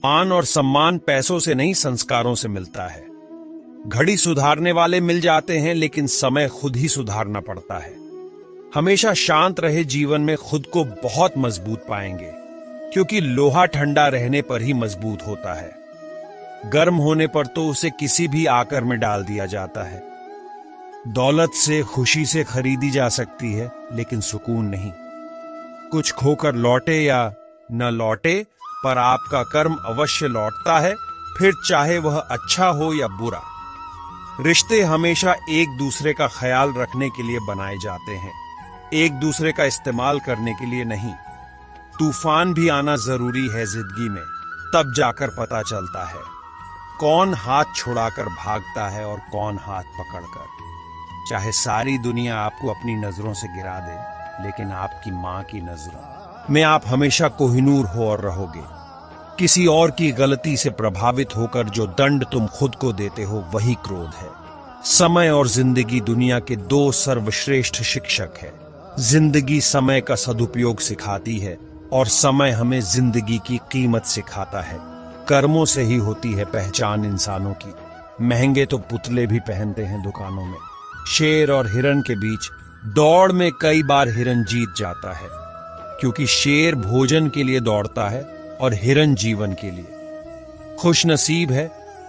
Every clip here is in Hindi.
मान और सम्मान पैसों से नहीं, संस्कारों से मिलता है। घड़ी सुधारने वाले मिल जाते हैं, लेकिन समय खुद ही सुधारना पड़ता है। हमेशा शांत रहे जीवन में खुद को बहुत मजबूत पाएंगे, क्योंकि लोहा ठंडा रहने पर ही मजबूत होता है। गर्म होने पर तो उसे किसी भी आकर में डाल दिया जाता है। दौलत से, खुशी से खरीदी जा सकती है, लेकिन सुकून नहीं। कुछ खोकर लौटे या न लौटे, पर आपका कर्म अवश्य लौटता है, फिर चाहे वह अच्छा हो या बुरा। रिश्ते हमेशा एक दूसरे का ख्याल रखने के लिए बनाए जाते हैं, एक दूसरे का इस्तेमाल करने के लिए नहीं। तूफान भी आना जरूरी है जिंदगी में, तब जाकर पता चलता है कौन हाथ छुड़ाकर भागता है और कौन हाथ पकड़कर। चाहे सारी दुनिया आपको अपनी नजरों से गिरा दे, लेकिन आपकी मां की नजरों में आप हमेशा कोहिनूर हो और रहोगे। किसी और की गलती से प्रभावित होकर जो दंड तुम खुद को देते हो, वही क्रोध है। समय और जिंदगी दुनिया के दो सर्वश्रेष्ठ शिक्षक है। जिंदगी समय का सदुपयोग सिखाती है और समय हमें जिंदगी की कीमत सिखाता है। कर्मों से ही होती है पहचान इंसानों की। महंगे तो पुतले भी पहनते हैं दुकानों में। शेर और हिरन के बीच दौड़ में कई बार हिरन जीत जाता है, क्योंकि शेर भोजन के लिए दौड़ता है और हिरन जीवन के लिए। खुशनसीब है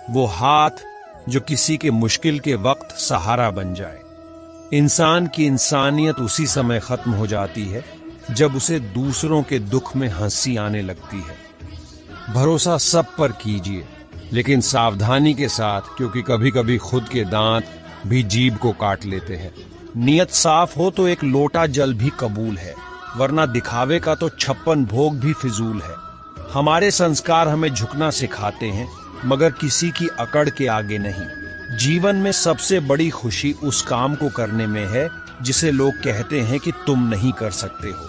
वो हाथ जो किसी के मुश्किल के वक्त सहारा बन जाए। इंसान की इंसानियत उसी समय खत्म हो जाती है जब उसे दूसरों के दुख में हंसी आने लगती है। भरोसा सब पर कीजिए, लेकिन सावधानी के साथ, क्योंकि कभी कभी खुद के दांत भी जीभ को काट लेते हैं। नियत साफ हो तो एक लोटा जल भी कबूल है, वरना दिखावे का तो 56 भोग भी फिजूल है। हमारे संस्कार हमें झुकना सिखाते हैं, मगर किसी की अकड़ के आगे नहीं। जीवन में सबसे बड़ी खुशी उस काम को करने में है जिसे लोग कहते हैं कि तुम नहीं कर सकते हो।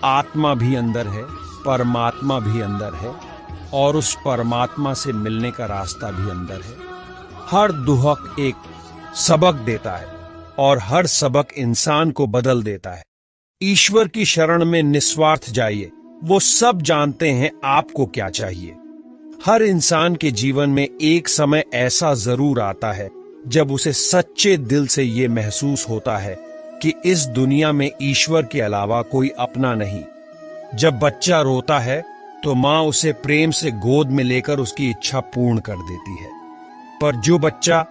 आत्मा भी अंदर है, परमात्मा भी अंदर है, और उस परमात्मा से मिलने का रास्ता भी अंदर है। हर दुहक एक सबक देता है और हर सबक इंसान को बदल देता है। ईश्वर की शरण में निस्वार्थ जाइए, वो सब जानते हैं आपको क्या चाहिए। हर इंसान के जीवन में एक समय ऐसा जरूर आता है जब उसे सच्चे दिल से ये महसूस होता है कि इस दुनिया में ईश्वर के अलावा कोई अपना नहीं। जब बच्चा रोता है तो माँ उसे प्रेम से गोद में लेकर उसकी इच्छा पूर्ण कर देती है, पर जो बच्चा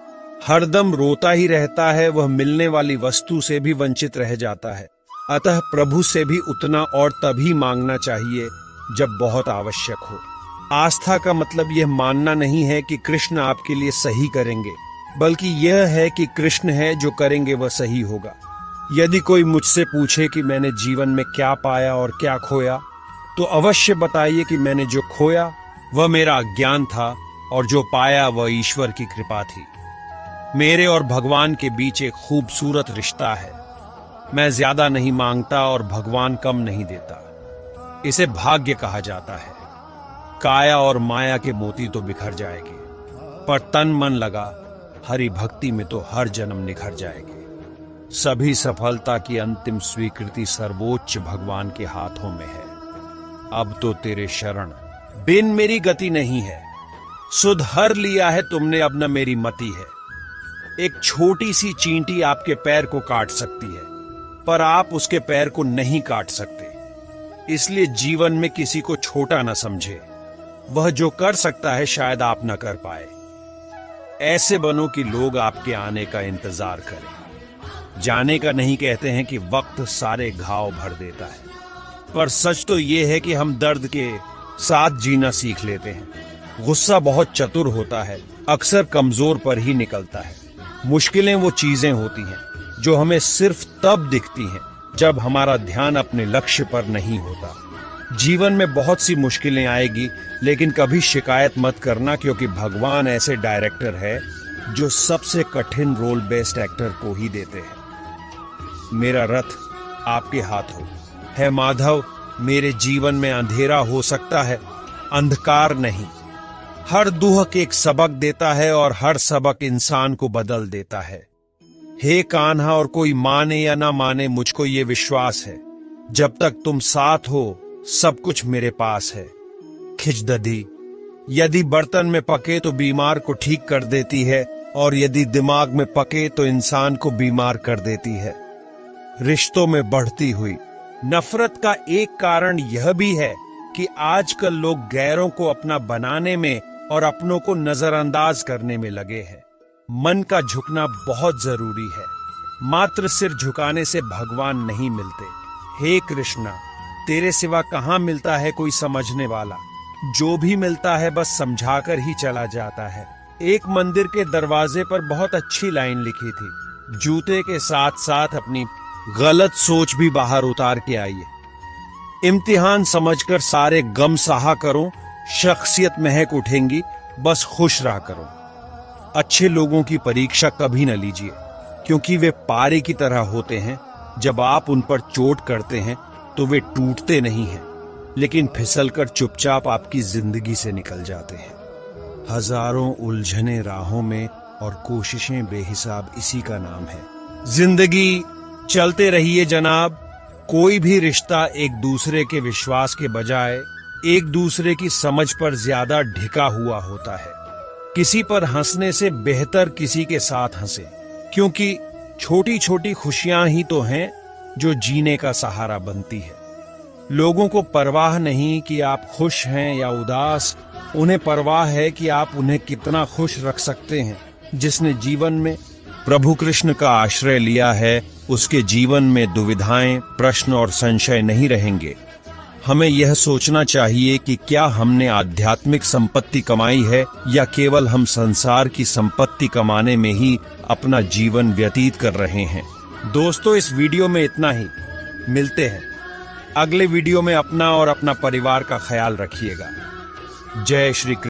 हरदम रोता ही रहता है, वह मिलने वाली वस्तु से भी वंचित रह जाता है। अतः प्रभु से भी उतना और तभी मांगना चाहिए जब बहुत आवश्यक हो। आस्था का मतलब यह मानना नहीं है कि कृष्ण आपके लिए सही करेंगे, बल्कि यह है कि कृष्ण है जो करेंगे वह सही होगा। यदि कोई मुझसे पूछे कि मैंने जीवन में क्या पाया और क्या खोया, तो अवश्य बताइए कि मैंने जो खोया वह मेरा अज्ञान था और जो पाया वह ईश्वर की कृपा थी। मेरे और भगवान के बीच एक खूबसूरत रिश्ता है। मैं ज्यादा नहीं मांगता और भगवान कम नहीं देता। इसे भाग्य कहा जाता है। काया और माया के मोती तो बिखर जाएंगे, पर तन मन लगा हरि भक्ति में तो हर जन्म निखर जाएंगे। सभी सफलता की अंतिम स्वीकृति सर्वोच्च भगवान के हाथों में है। अब तो तेरे शरण बिन मेरी गति नहीं है। सुध हर लिया है तुमने, अब न मेरी मति है। एक छोटी सी चींटी आपके पैर को काट सकती है, पर आप उसके पैर को नहीं काट सकते। इसलिए जीवन में किसी को छोटा न समझे। वह जो कर सकता है शायद आप न कर पाए। ऐसे बनो कि लोग आपके आने का इंतजार करें। जाने का नहीं कहते हैं कि वक्त सारे घाव भर देता है, पर सच तो यह है कि हम दर्द के साथ जीना सीख लेते हैं। गुस्सा बहुत चतुर होता है, अक्सर कमजोर पर ही निकलता है। मुश्किलें वो चीजें होती हैं जो हमें सिर्फ तब दिखती हैं जब हमारा ध्यान अपने लक्ष्य पर नहीं होता। जीवन में बहुत सी मुश्किलें आएगी, लेकिन कभी शिकायत मत करना, क्योंकि भगवान ऐसे डायरेक्टर है जो सबसे कठिन रोल बेस्ट एक्टर को ही देते हैं। मेरा रथ आपके हाथ हो। है माधव, मेरे जीवन में अंधेरा हो सकता है, अंधकार नहीं। हर दुहक एक सबक देता है और हर सबक इंसान को बदल देता है। हे कान्हा, और कोई माने या ना माने, मुझको ये विश्वास है जब तक तुम साथ हो सब कुछ मेरे पास है। खिचदधी यदि बर्तन में पके तो बीमार को ठीक कर देती है, और यदि दिमाग में पके तो इंसान को बीमार कर देती है। रिश्तों में बढ़ती हुई नफरत का एक कारण यह भी है कि आजकल लोग गैरों को अपना बनाने में और अपनों को नजरअंदाज करने में लगे हैं। मन का झुकना बहुत जरूरी है। मात्र सिर झुकाने से भगवान नहीं मिलते। हे कृष्णा, तेरे सिवा कहाँ मिलता है कोई समझने वाला। जो भी मिलता है बस समझाकर ही चला जाता है। एक मंदिर के दरवाजे पर बहुत अच्छी लाइन लिखी थी, जूते के साथ साथ अपनी गलत सोच भी बाहर उतार के आइए। इम्तिहान समझकर सारे गम सहा करो, शख्सियत महक उठेंगी, बस खुश रहा करो। अच्छे लोगों की परीक्षा कभी न लीजिए, क्योंकि वे पारे की तरह होते हैं। जब आप उन पर चोट करते हैं तो वे टूटते नहीं हैं, लेकिन फिसलकर चुपचाप आपकी जिंदगी से निकल जाते हैं। हजारों उलझने राहों में और कोशिशें बेहिसाब, इसी का नाम है जिंदगी। चलते रहिए जनाब। कोई भी रिश्ता एक दूसरे के विश्वास के बजाय एक दूसरे की समझ पर ज्यादा ढिका हुआ होता है। किसी पर हंसने से बेहतर किसी के साथ हंसे, क्योंकि छोटी छोटी खुशियां ही तो हैं जो जीने का सहारा बनती है। लोगों को परवाह नहीं कि आप खुश हैं या उदास, उन्हें परवाह है कि आप उन्हें कितना खुश रख सकते हैं। जिसने जीवन में प्रभु कृष्ण का आश्रय लिया है, उसके जीवन में दुविधाएं, प्रश्न और संशय नहीं रहेंगे। हमें यह सोचना चाहिए कि क्या हमने आध्यात्मिक संपत्ति कमाई है या केवल हम संसार की संपत्ति कमाने में ही अपना जीवन व्यतीत कर रहे हैं। दोस्तों, इस वीडियो में इतना ही। मिलते हैं अगले वीडियो में। अपना और अपना परिवार का ख्याल रखिएगा। जय श्री कृष्ण।